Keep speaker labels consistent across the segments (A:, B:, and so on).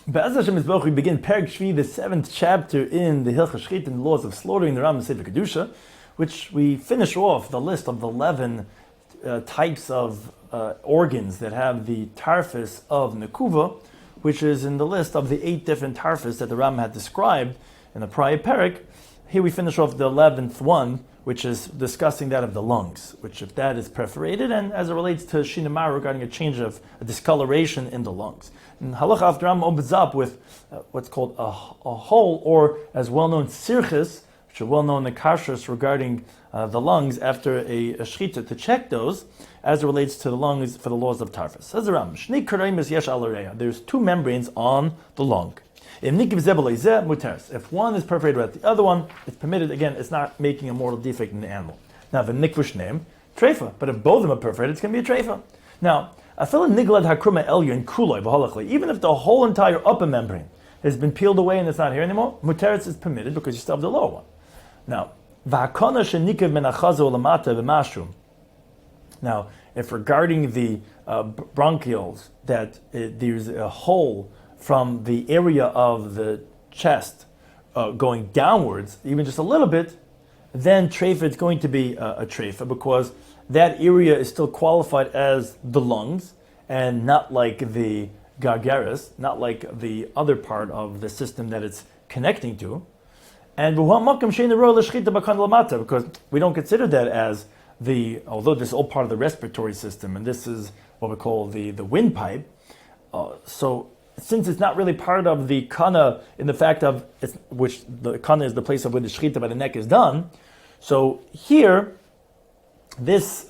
A: Be'ez Hashem Yisborach, we begin Perek Shvi, the 7th chapter in the Hilchos Shechitah, in the laws of slaughtering, the Rambam Sefer Kedusha, which we finish off the list of the 11 types of organs that have the tarfus of Nekuva, which is in the list of the 8 different tarfus that the Rambam had described in the prior Perek. Here we finish off the 11th one, which is discussing that of the lungs, which if that is perforated, and as it relates to Shinamar regarding a change of a discoloration in the lungs. And Halacha after Rambam opens up with what's called a hole, or as well-known sirchis, which are well-known in the kashrus regarding the lungs after a shechitah, to check those as it relates to the lungs for the laws of tarfus. Says the Rambam, Shnei karaimis yesh al areya. There's 2 membranes on the lung. If one is perforated with the other one, it's permitted. Again, it's not making a mortal defect in the animal. Now, the nikvush name, treifa. But if both of them are perforated, it's going to be a treifa. Now, even if the whole entire upper membrane has been peeled away and it's not here anymore, muteretz is permitted because you still have the lower one. Now, if regarding the bronchioles, that there's a hole from the area of the chest going downwards, even just a little bit, then treifa is going to be a treifa, because that area is still qualified as the lungs, and not like the gargaris, not like the other part of the system that it's connecting to. And because we don't consider that as although this is all part of the respiratory system, and this is what we call the windpipe, so since it's not really part of the kana in the fact of which the kana is the place of where the shechitah by the neck is done, so here this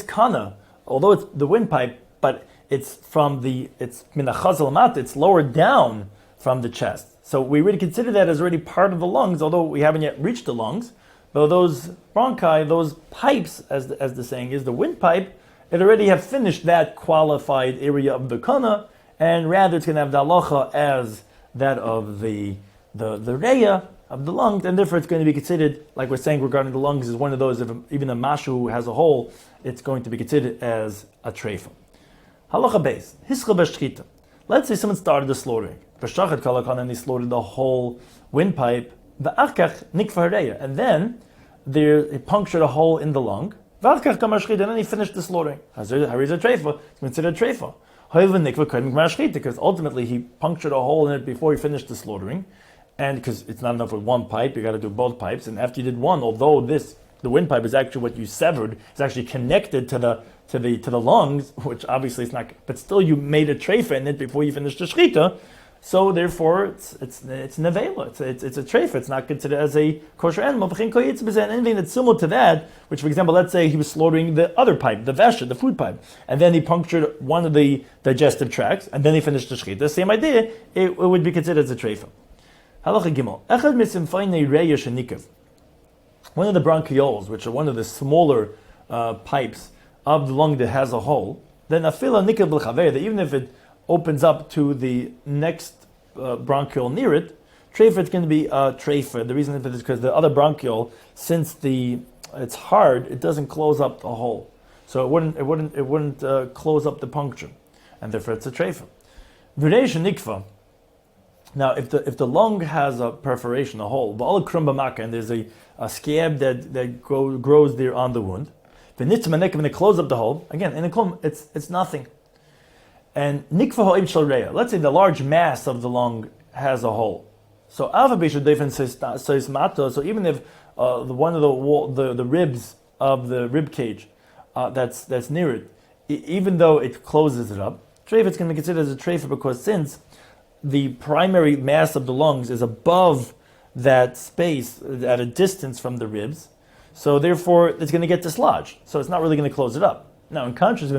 A: kana, although it's the windpipe, but it's minachaz lamat, it's lower down from the chest. So we really consider that as already part of the lungs, although we haven't yet reached the lungs. But those bronchi, those pipes, as the saying is, the windpipe, it already have finished that qualified area of the kana, and rather it's going to have the halacha as that of the reya of the lungs, and therefore it's going to be considered, like we're saying regarding the lungs, is one of those, if even a mashu has a hole, it's going to be considered as a treifa. Halacha beis, hischel b'shechitah. Let's say someone started the slaughtering. B'shachat kalakan, and he slaughtered the whole windpipe, v'achkach nikfa reya, and then he punctured a hole in the lung, v'achkach kamar shechitah, and then he finished the slaughtering. Hariz a treifa, it's considered a treifa. Because ultimately he punctured a hole in it before he finished the slaughtering, and because it's not enough with one pipe, you got to do both pipes. And after you did one, although the windpipe is actually what you severed, it's actually connected to the lungs, which obviously it's not. But still, you made a treifa in it before you finished the shechitah. So therefore, it's nevela. It's a treifa. It's not considered as a kosher animal. And anything that's similar to that, which, for example, let's say he was slaughtering the other pipe, the vesha, the food pipe, and then he punctured one of the digestive tracts, and then he finished the shechitah. Same idea. It would be considered as a treifa. Halacha gimel. Echad misimfayne reya shenikav. One of the bronchioles, which are one of the smaller pipes of the lung that has a hole, then afila nikav l'chaver, that even if it opens up to the next bronchiole near it, treifa, it's going to be a treifa. The reason for this is because the other bronchiole, since it's hard, it doesn't close up the hole, so it wouldn't close up the puncture, and therefore it's a treifa. V'reish nikfa. Now, if the lung has a perforation, a hole, and there's a scab that grows there on the wound, when they close up the hole, again in the klum, it's nothing. And nikfa ha'ib shel reya. Let's say the large mass of the lung has a hole. So alpha bishul different says mato. So even if one of the ribs of the rib cage that's near it, even though it closes it up, treifa, it's going to be considered as a treifa, because since the primary mass of the lungs is above that space at a distance from the ribs, so therefore it's going to get dislodged. So it's not really going to close it up. Now, in contrast,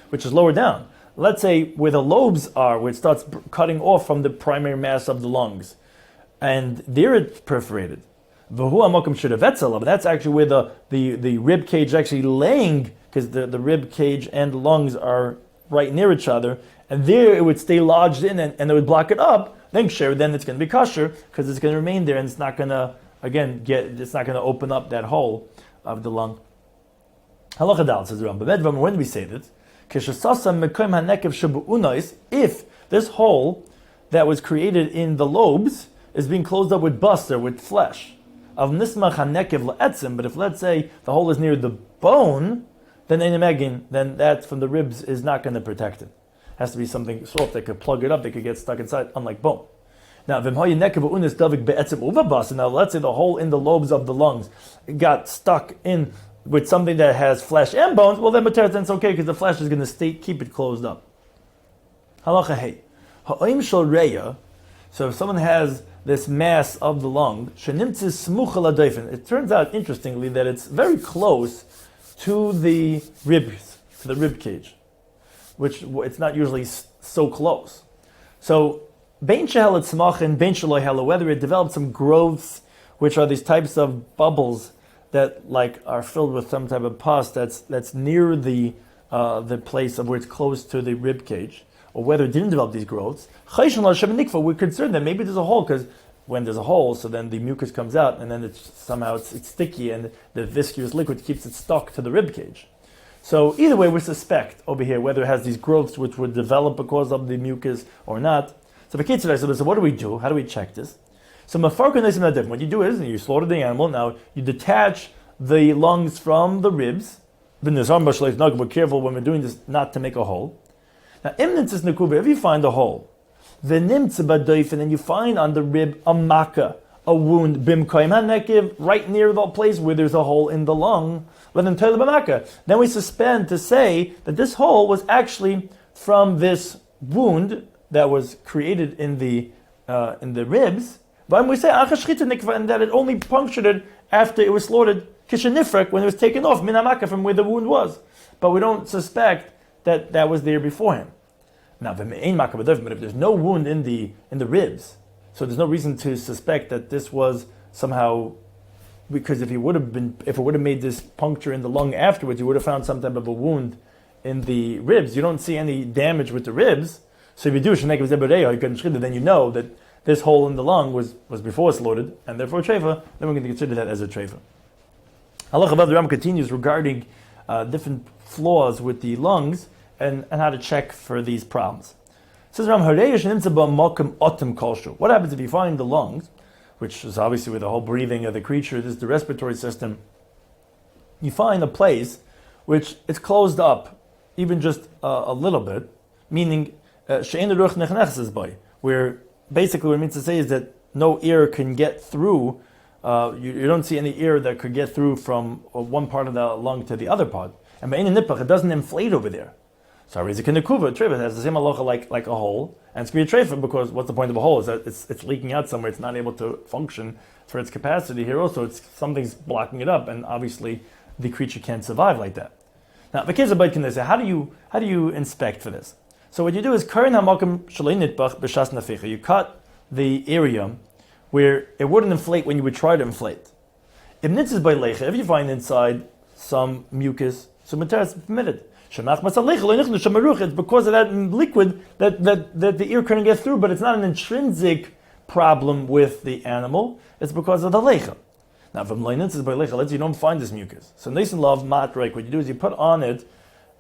A: which is lower down, let's say where the lobes are, where it starts cutting off from the primary mass of the lungs, and there it's perforated. But that's actually where the rib cage is actually laying, because the rib cage and the lungs are right near each other, and there it would stay lodged in and it would block it up. Then it's going to be kosher, because it's going to remain there, and it's not going to open up that hole of the lung. Halacha dal, says Rambam. When we say that, If this hole that was created in the lobes is being closed up with baster, with flesh, but if let's say the hole is near the bone, then that from the ribs is not going to protect it. It has to be something soft that could plug it up, that could get stuck inside, unlike bone. Now, now let's say the hole in the lobes of the lungs got stuck in with something that has flesh and bones, well then it's okay because the flesh is going to keep it closed up. Halacha hey. So if someone has this mass of the lung, it turns out, interestingly, that it's very close to the ribs, to the rib cage, which it's not usually so close. So, whether it develops some growths, which are these types of bubbles that are filled with some type of pus that's near the place of where it's close to the rib cage, or whether it didn't develop these growths, we're concerned that maybe there's a hole, because when there's a hole, so then the mucus comes out, and then it's sticky, and the viscous liquid keeps it stuck to the rib cage. So either way, we suspect over here whether it has these growths which would develop because of the mucus or not. So what do we do? How do we check this? So what you do is you slaughter the animal. Now you detach the lungs from the ribs. We're careful when we're doing this not to make a hole. Now, if you find a hole, and then you find on the rib a maka, a wound, right near the place where there's a hole in the lung, then we suspend to say that this hole was actually from this wound that was created in the ribs. But we say and that it only punctured it after it was slaughtered, when it was taken off minamaka from where the wound was. But we don't suspect that was there beforehand. Now, but if there's no wound in the ribs, so there's no reason to suspect that this was somehow, because if it would have made this puncture in the lung afterwards, you would have found some type of a wound in the ribs. You don't see any damage with the ribs. So if you do then you know that this hole in the lung was before slaughtered, and therefore treifa, then we're going to consider that as a treifa. Allah the Rambam continues regarding different flaws with the lungs and how to check for these problems. It says Rambam, what happens if you find the lungs, which is obviously with the whole breathing of the creature, this is the respiratory system, you find a place which is closed up, even just a little bit, meaning where basically what it means to say is that no air can get through, you don't see any air that could get through from one part of the lung to the other part. And it doesn't inflate over there. So it has the same halacha like a hole, and it's going to be a treifa, because what's the point of a hole? Is that it's leaking out somewhere, it's not able to function for its capacity. Here also, something's blocking it up, and obviously the creature can't survive like that. Now, the case of bite can say, how do you inspect for this? So what you do is you cut the area where it wouldn't inflate when you would try to inflate. If you find inside some mucus, so it's permitted. It's because of that liquid that the ear couldn't get through, but it's not an intrinsic problem with the animal. It's because of the lecha. Now, if let's say you don't find this mucus. So nice and love matrek, what you do is you put on it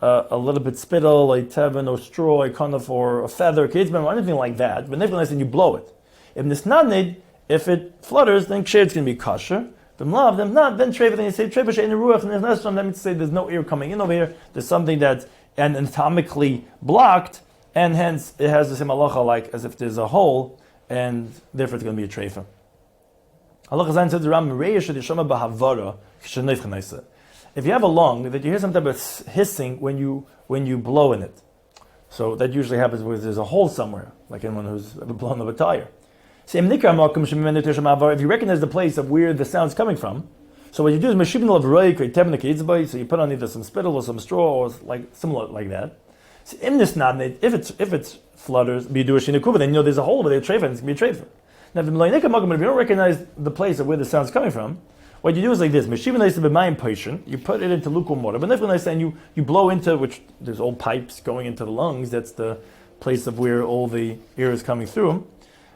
A: a little bit spittle, a tevin, or straw, a conif, or a feather, or anything like that. But nevertheless, then you blow it. If it flutters, then it's going to be kosher. If not, then treifa, then you say treifa she'ein ruach, and there's that means to say there's no air coming in over here. There's something that's anatomically blocked, and hence it has the same halacha like as if there's a hole, and therefore it's going to be a treifa. Halacha zayin says the Rambam reish sheyishama b'havara k'shenayf chanaisa. If you have a lung that you hear some type of hissing when you blow in it, so that usually happens when there's a hole somewhere, like anyone who's ever blown up a tire. If you recognize the place of where the sound's coming from, so what you do is so you put on either some spittle or some straw or like similar like that. If it flutters, then you know there's a hole over there, treifa, and it's going to be a treifa. Now, if you don't recognize the place of where the sound's coming from, what you do is like this: you put it into lukewarm water, but and you blow into, which there's old pipes going into the lungs. That's the place of where all the air is coming through.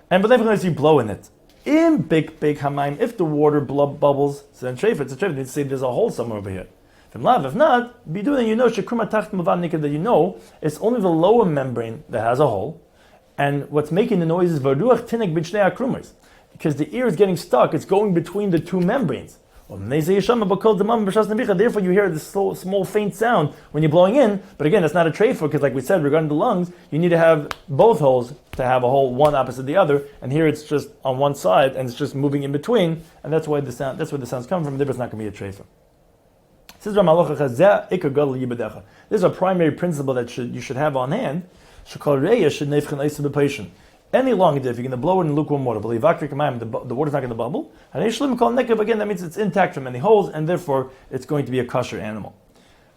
A: And but you blow in it. In big hamaim, if the water bubbles, so then treifa, it's a treifa. You say there's a hole somewhere over here. If not, be doing, that you know it's only the lower membrane that has a hole, and what's making the noise is because the ear is getting stuck, it's going between the two membranes. Therefore, you hear this small faint sound when you're blowing in, but again, it's not a treifa, because like we said, regarding the lungs, you need to have both holes to have a hole, one opposite the other, and here it's just on one side, and it's just moving in between, and that's where the sounds come from, therefore it's not going to be a treifa. This is a primary principle that you should have on hand. Any lung, if you're going to blow it in lukewarm water, the water's not going to bubble. And again, that means it's intact from any holes, and therefore it's going to be a kosher animal.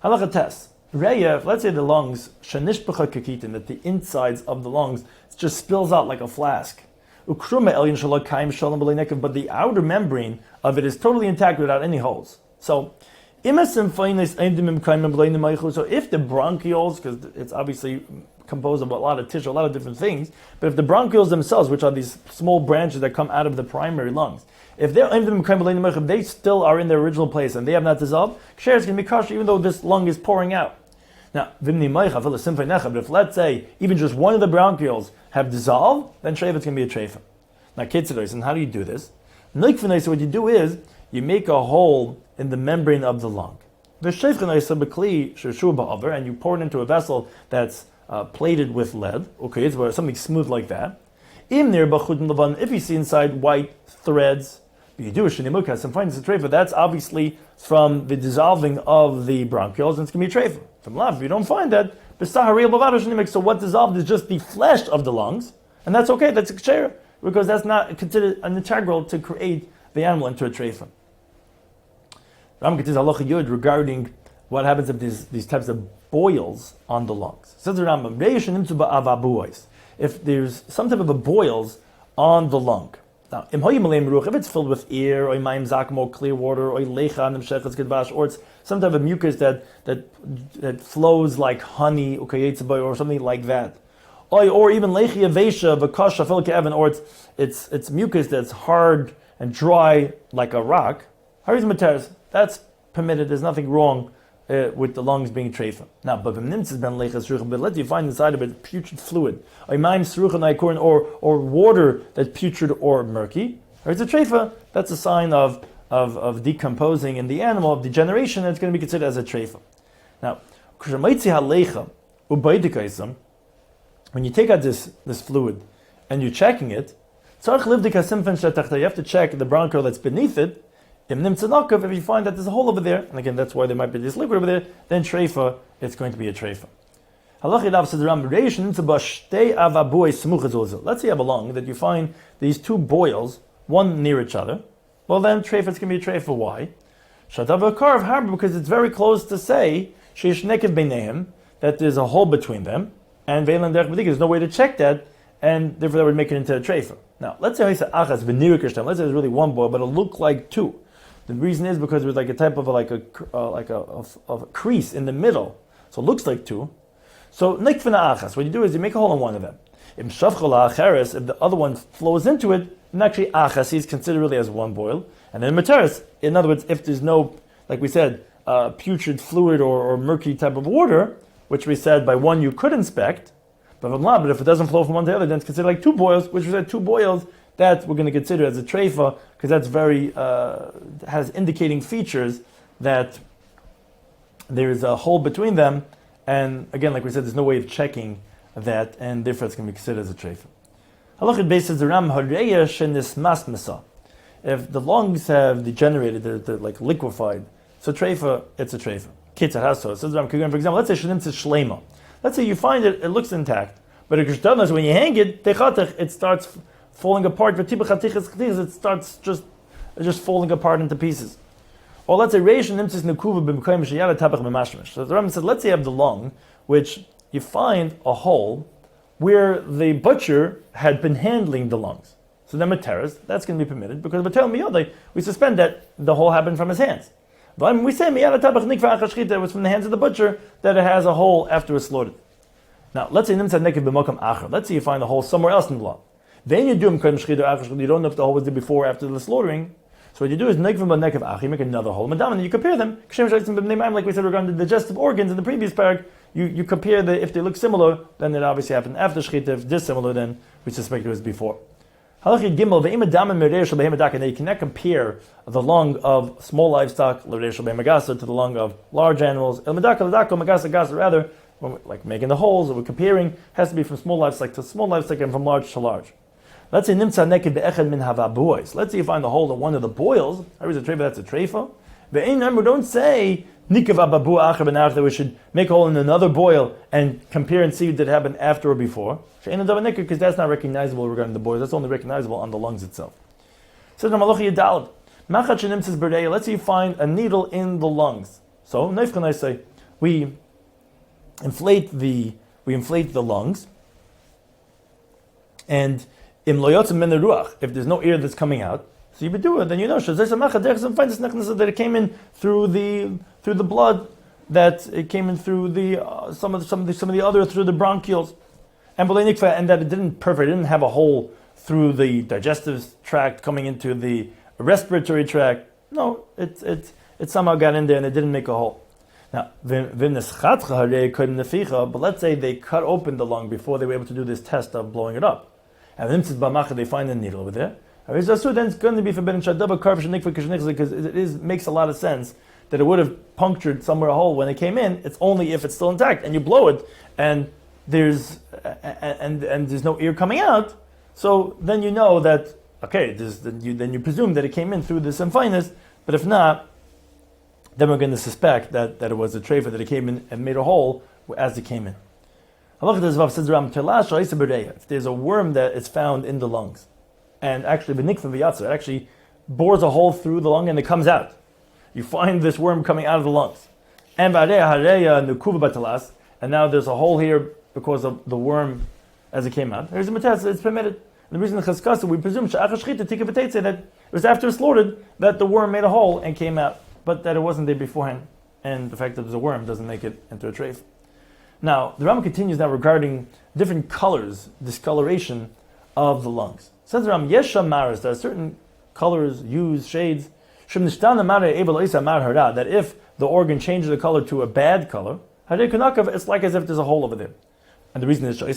A: Halacha test. Let's say the lungs, that the insides of the lungs just spills out like a flask. But the outer membrane of it is totally intact without any holes. So if the bronchioles, because it's obviously composed of a lot of tissue, a lot of different things, but if the bronchioles themselves, which are these small branches that come out of the primary lungs, if they still are in their original place and they have not dissolved, ksher is going to be kosher even though this lung is pouring out. Now, but if let's say even just one of the bronchioles have dissolved, then shreifa is going to be a treifa. Now, kitzeros, and how do you do this? So what you do is you make a hole in the membrane of the lung. And you pour it into a vessel that's plated with lead. Okay, it's something smooth like that. If you see inside white threads, you do a shenimukas and find it's a treifa. That's obviously from the dissolving of the bronchioles, and it's going to be a treifa. From lav, if you don't find that, so what dissolved is just the flesh of the lungs, and that's okay. That's a ksher because that's not considered an integral to create the animal into a treifa. Rambam gets halacha yud regarding what happens if these types of boils on the lungs. Says the Rambam, if there's some type of a boils on the lung. Now, if it's filled with air, or clear water, or it's some type of mucus that flows like honey, or something like that. Or even or it's mucus that's hard and dry like a rock. That's permitted, there's nothing wrong with the lungs being treifa. Now, but let's you find inside of it putrid fluid, or water that's putrid or murky, or it's a treifa, that's a sign of decomposing in the animal, of degeneration, and it's going to be considered as a treifa. Now, when you take out this fluid and you're checking it, you have to check the bronchiole that's beneath it. If you find that there's a hole over there, and again that's why there might be this liquid over there, then treifa, it's going to be a treifa. Let's say you have a lung that you find these two boils, one near each other. Well then treifa, it's going to be a treifa. Why? Because it's very close to say that there's a hole between them, and there's no way to check that, and therefore that would make it into a treifa. Now let's say let's say there's really one boil, but it'll look like two. The reason is because there's like a type of a crease in the middle, so it looks like two. So nikfina achas, what you do is you make a hole in one of them. If the other one flows into it, then actually achas is considered really as one boil. And then materis, in other words, if there's no, like we said, putrid fluid or murky type of water, which we said by one you could inspect, but if it doesn't flow from one to the other, then it's considered like two boils, which we said two boils, that we're going to consider as a treifa, because that's very, has indicating features that there's a hole between them, and again, like we said, there's no way of checking that, and therefore it's going to be considered as a treifa. Halachit basis the Ram hareya shenismas masa. If the lungs have degenerated, they're like liquefied, so treifa, it's a treifa. Kitzah haso. So for example, let's say shenim Shlomo. Let's say you find it looks intact, but when you hang it, it starts falling apart. It starts just falling apart into pieces. Or let's say So the Rambam said, let's say you have the lung, which you find a hole where the butcher had been handling the lungs. So then materis, that's going to be permitted, because we suspend that the hole happened from his hands. But when we say it was from the hands of the butcher that it has a hole after it's slaughtered. Now, let's say let's say you find a hole somewhere else in the lung. Then you don't know if the hole was there before or after the slaughtering. So what you do is make another hole, and then you compare them. Like we said regarding the digestive organs in the previous parak, you compare if they look similar, then it obviously happened after Shechitah. If dissimilar, then we suspect it was before. Halacha Gimel, and you cannot compare the lung of small livestock to the lung of large animals. Rather, like making the holes that we're comparing, has to be from small livestock to small livestock and from large to large. Let's say nimtza neked be'echad min havabois. Let's say you find the hole in one of the boils. That's a treifa. Don't say nikav ababu acher ben that we should make a hole in another boil and compare and see did it happen after or before. Because that's not recognizable regarding the boils. That's only recognizable on the lungs itself. Says Malachi Yadalad. Machat shenimtzas berdeya. Let's say you find a needle in the lungs. So neifkan I say we inflate the lungs, and im loyotzim min ruach, if there's no air that's coming out, so you do it, then you know that it came in through the blood, that it came in through the some of the other through the bronchioles, and that it didn't have a hole through the digestive tract coming into the respiratory tract. No, it somehow got in there and it didn't make a hole. Now, but let's say they cut open the lung before they were able to do this test of blowing it up. And they find a needle over there. Then it's going to be forbidden because it makes a lot of sense that it would have punctured somewhere a hole when it came in. It's only if it's still intact and you blow it and there's no air coming out. So then you know that then you presume that it came in through the symphinus. But if not, then we're going to suspect that it was a treifa, that it came in and made a hole as it came in. If there's a worm that is found in the lungs, and actually it actually bores a hole through the lung and it comes out. You find this worm coming out of the lungs. And now there's a hole here because of the worm as it came out. There's a metas, it's permitted. And the reason the Cheskasa, we presume that it was after it's slaughtered that the worm made a hole and came out, but that it wasn't there beforehand. And the fact that there's a worm doesn't make it into a treif. Now, the Rambam continues now regarding different colors, discoloration of the lungs. Says the Rambam, Yesha Maris, there are certain colors, hues, shades, that if the organ changes the color to a bad color, it's like as if there's a hole over there. And the reason is because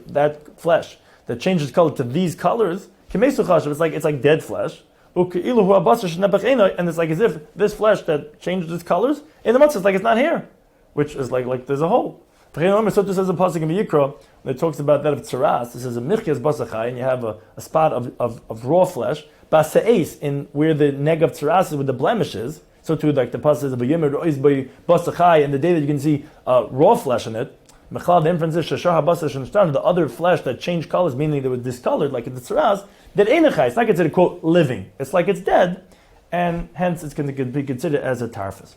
A: that flesh that changes color to these colors, it's like dead flesh. And it's like as if this flesh that changes its colors, in the matzah, it's like it's not here, which is like there's a hole. So this says a pasuk in Vayikra that talks about that of tzaras. This is a michias basachai, and you have a spot of raw flesh, baseis, in where the neg of tzaras is with the blemishes. So too, like the pasuk says, basachai, and the day that you can see raw flesh in it. The inference is the other flesh that changed colors, meaning they were discolored, like in the tzaras, that einachai. It's not considered quote living. It's like it's dead, and hence it's going to be considered as a tarfus.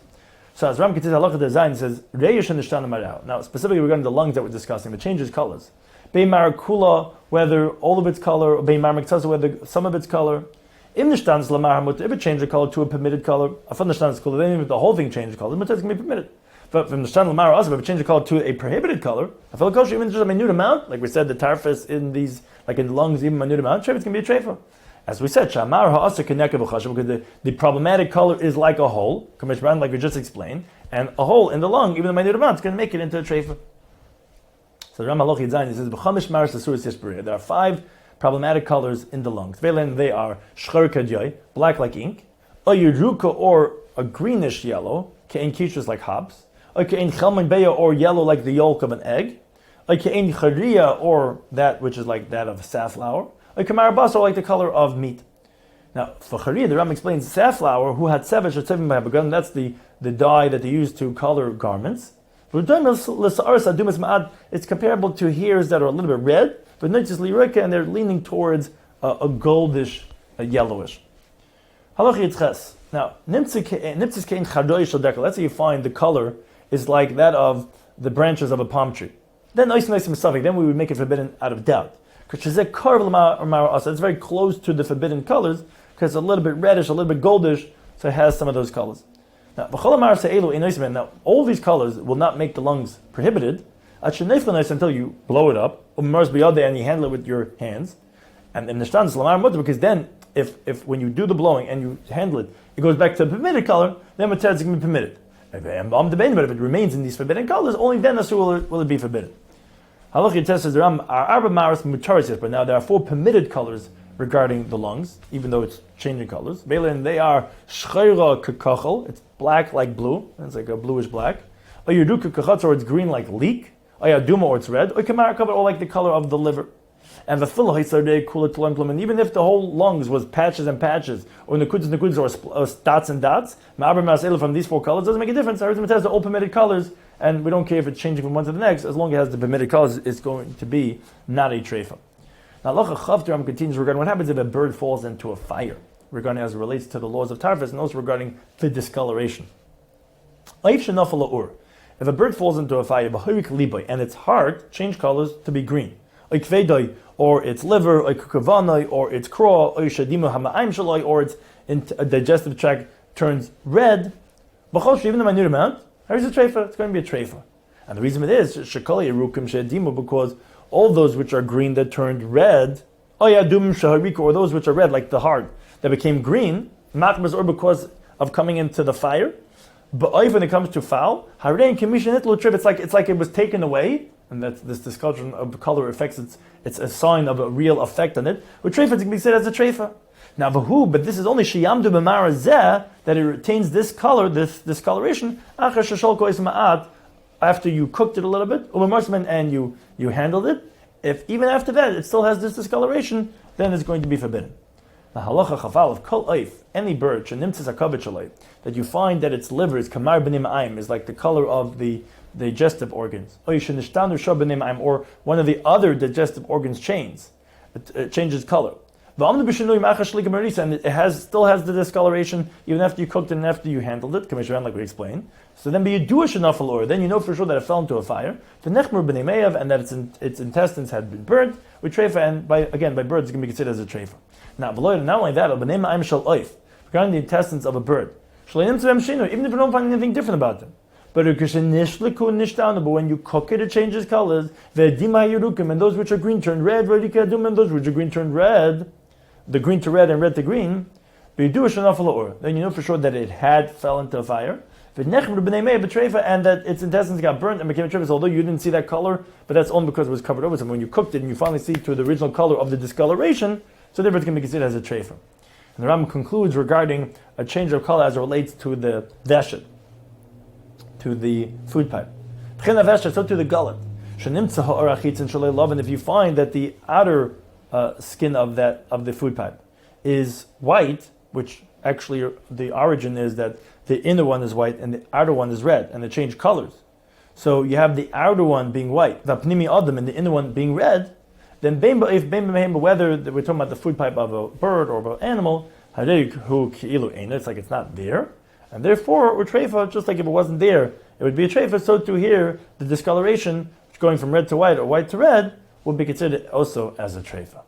A: So as Ram continues halacha design, it says reish and nishtana marau. Now specifically regarding the lungs that we're discussing, it changes colors. Beimar kula, whether all of its color, or beimar miktasa, whether some of its color. Im nishtans lamar hamut, if it changes the color to a permitted color, afan nishtans kula, then if the whole thing changes color, the mutas can be permitted. But from nishtan lamar also, if it changes the color to a prohibited color, I feel kosher even just a minute amount, like we said, the tarfus in these, like in the lungs, even a minute amount, treifas can be a treifa. As we said, Shamar ha'asa keneka b'chashav, because the problematic color is like a hole, like we just explained, and a hole in the lung, even a minute amount, is going to make it into a treifa. So the Ram Haloch Yidzayin says, B'chamish maris asuris yishburiya. There are 5 problematic colors in the lungs. They are shchar kadyoy, black like ink, a yeruka, or a greenish yellow, ke'en kishus like hops, a ke'en chelman beya, or yellow like the yolk of an egg, a ke'en chariya, or that which is like that of safflower, like kamar basar, like the color of meat. Now, for chariya, the Ram explains safflower, who had sevesh or tzevim b'habagan, that's the dye that they use to color garments. It's comparable to hairs that are a little bit red, but not just lirika, and they're leaning towards a goldish, a yellowish. Halach yitzches. Now, nimtzis kein chadoy shel dekel. Let's say you find the color is like that of the branches of a palm tree. Then nice misafik. Then we would make it forbidden out of doubt. Because it's very close to the forbidden colors, because it's a little bit reddish, a little bit goldish, so it has some of those colors. Now, all these colors will not make the lungs prohibited until you blow it up, and you handle it with your hands. And in the because then if when you do the blowing and you handle it, it goes back to the permitted color, then Mutar is going to be permitted. But if it remains in these forbidden colors, only then will it be forbidden. Halacha Yitz says but now there are 4 permitted colors regarding the lungs, even though it's changing colors. And they are shchayra kekachel, it's black like blue, it's like a bluish black. Or yudu kekachatz, or it's green like leek. Or yaduma, or it's red. Or kamarakav, or like the color of the liver. And the and even if the whole lungs was patches and patches, or nekudas or dots and dots, from these 4 colors doesn't make a difference. It has the all permitted colors, and we don't care if it's changing from one to the next, as long as it has the permitted colors, it's going to be not a treifa. Now, Halacha Chavter continues regarding what happens if a bird falls into a fire, regarding as it relates to the laws of Tarfus, and also regarding the discoloration. If a bird falls into a fire, and its heart changed colors to be green, or its liver, or its craw, or its digestive tract turns red, even the minute amount, it's a treifa. It's going to be a treifa. And the reason it is, because all those which are green that turned red, or those which are red, like the heart, that became green, or because of coming into the fire. But when it comes to foul, it's like it was taken away, and that's this discussion of color affects it's a sign of a real effect on it. With treifa, it can be said as a treifa. Now, but this is only sheyamdu b'mara zeh, that it retains this color, this discoloration, after you cooked it a little bit, and you handled it. If even after that it still has this discoloration, then it's going to be forbidden. Now, halacha chafal of kol oif, any bird that you find that its liver is kamar b'nim aim, is like the color of the digestive organs, or one of the other digestive organs changes color. And it still has the discoloration even after you cooked it and after you handled it, like we explained. So then then you know for sure that it fell into a fire. The nechmer b'nei meyav, and that its intestines had been burnt with treifa, and by birds it can be considered as a treifa. Now, not only that, regarding the intestines of a bird, even if you don't find anything different about them. But when you cook it, it changes colors. And those which are green turn red, and those which are green turn red, the green to red and red to green. Then you know for sure that it fell into a fire. And that its intestines got burnt and became a trefa, although you didn't see that color, but that's only because it was covered over. So when you cooked it and you finally see to the original color of the discoloration, so therefore it's going to be considered as a trefa. And the Rambam concludes regarding a change of color as it relates to the veshet, to the food pipe. So to the gullet. And if you find that the outer skin of the food pipe is white, which actually the origin is that the inner one is white and the outer one is red, and they change colors. So you have the outer one being white, the pnimi adam, and the inner one being red. Then whether we're talking about the food pipe of a bird or of an animal, it's like it's not there, and therefore we're treifa. Just like if it wasn't there, it would be a treifa. So to here, the discoloration going from red to white or white to red would be considered also as a treifa.